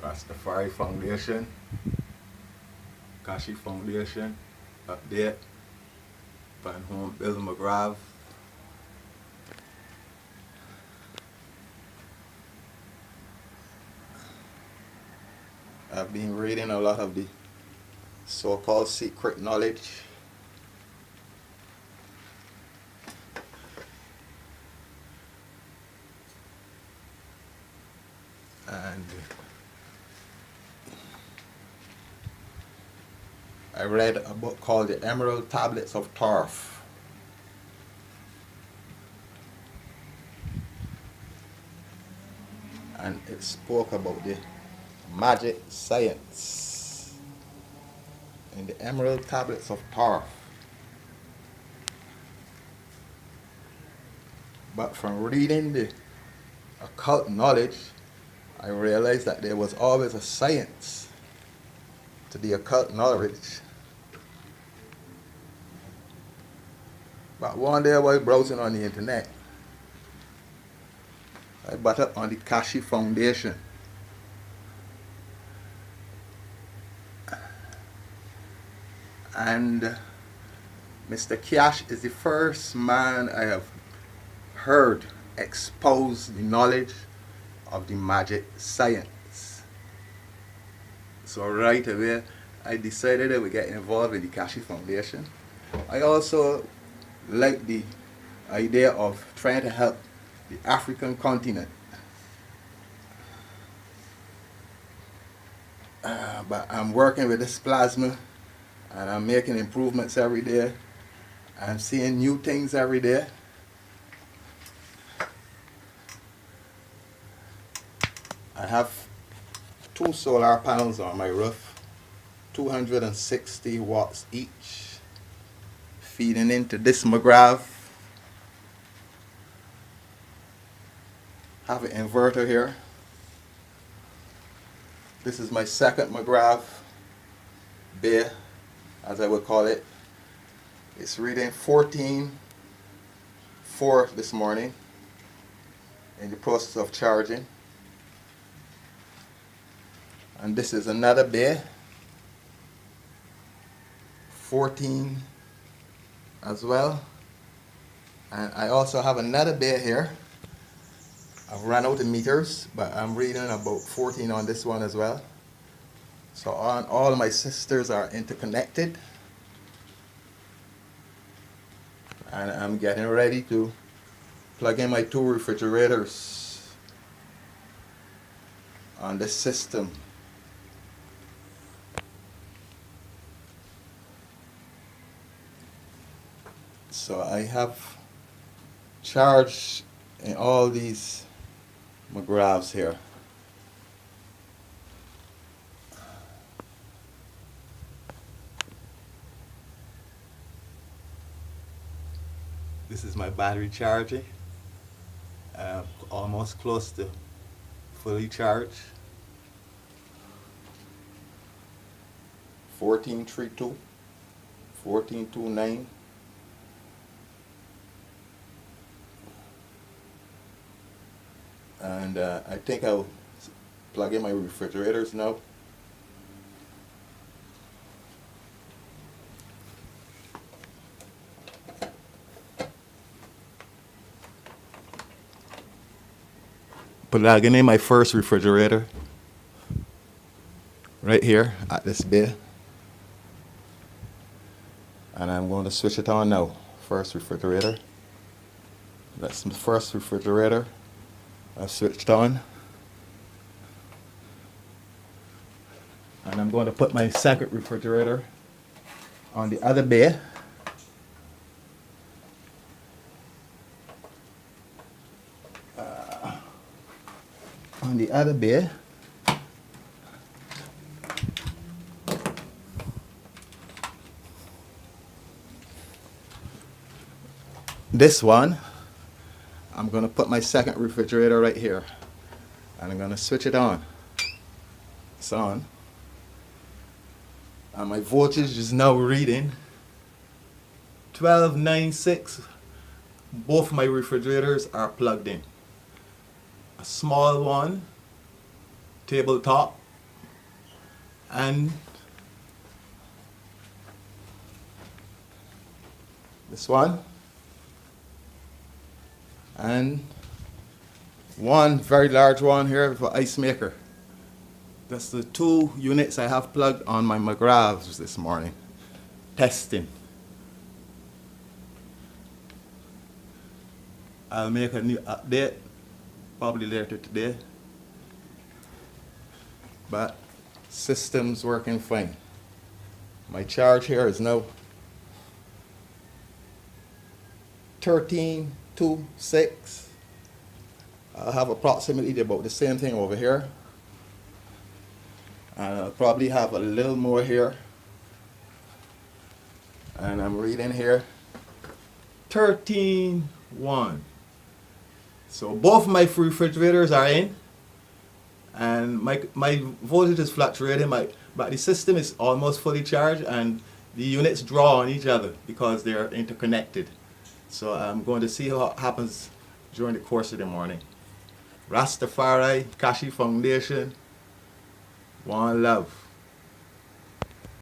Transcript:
Rastafari Foundation, Keshe Foundation, update, Van Home Bill McGrath. I've been reading a lot of the so-called secret knowledge. And I read a book called The Emerald Tablets of Torf. And it spoke about the magic science in the Emerald Tablets of Torf. But from reading the occult knowledge, I realized that there was always a science to the occult knowledge. But one day I was browsing on the internet. I bought up on the Keshe Foundation. And Mr. Keshe is the first man I have heard expose the knowledge of the magic science. So right away, I decided I would get involved in the Keshe Foundation. I also like the idea of trying to help the African continent. But I'm working with this plasma and I'm making improvements every day. I'm seeing new things every day. I have 2 solar panels on my roof, 260 watts each, feeding into this McGrath. Have an inverter here. This is my second McGrath bay, as I would call it. It's reading 14.4 this morning, in the process of charging. And this is another bay, 14 as well. And I also have another bay here. I've run out of meters, but I'm reading about 14 on this one as well. So all my sisters are interconnected. And I'm getting ready to plug in my 2 refrigerators on this system. So I have charge in all these McGraths here. This is my battery charging. Almost close to fully charged. 1432, 1429. And I think I'll plug in my refrigerators now. Plugging in my first refrigerator right here at this bay. And I'm going to switch it on now. First refrigerator. That's the first refrigerator. I've switched on. And I'm going to put my second refrigerator on the other bay. On the other bay. This one, I'm going to put my second refrigerator right here. And I'm going to switch it on. It's on. And my voltage is now reading 1296. Both my refrigerators are plugged in. A small one, tabletop, and this one, and one very large one here for ice maker. That's the 2 units I have plugged on my McGraths this morning. Testing. I'll make a new update probably later today. But system's working fine. My charge here is now 13.26. I'll have approximately about the same thing over here. And I'll probably have a little more here. And I'm reading here 13.1. So both my refrigerators are in. And my voltage is fluctuating, but the system is almost fully charged, and the units draw on each other because they're interconnected. So I'm going to see what happens during the course of the morning. Rastafari, Keshe Foundation, one love.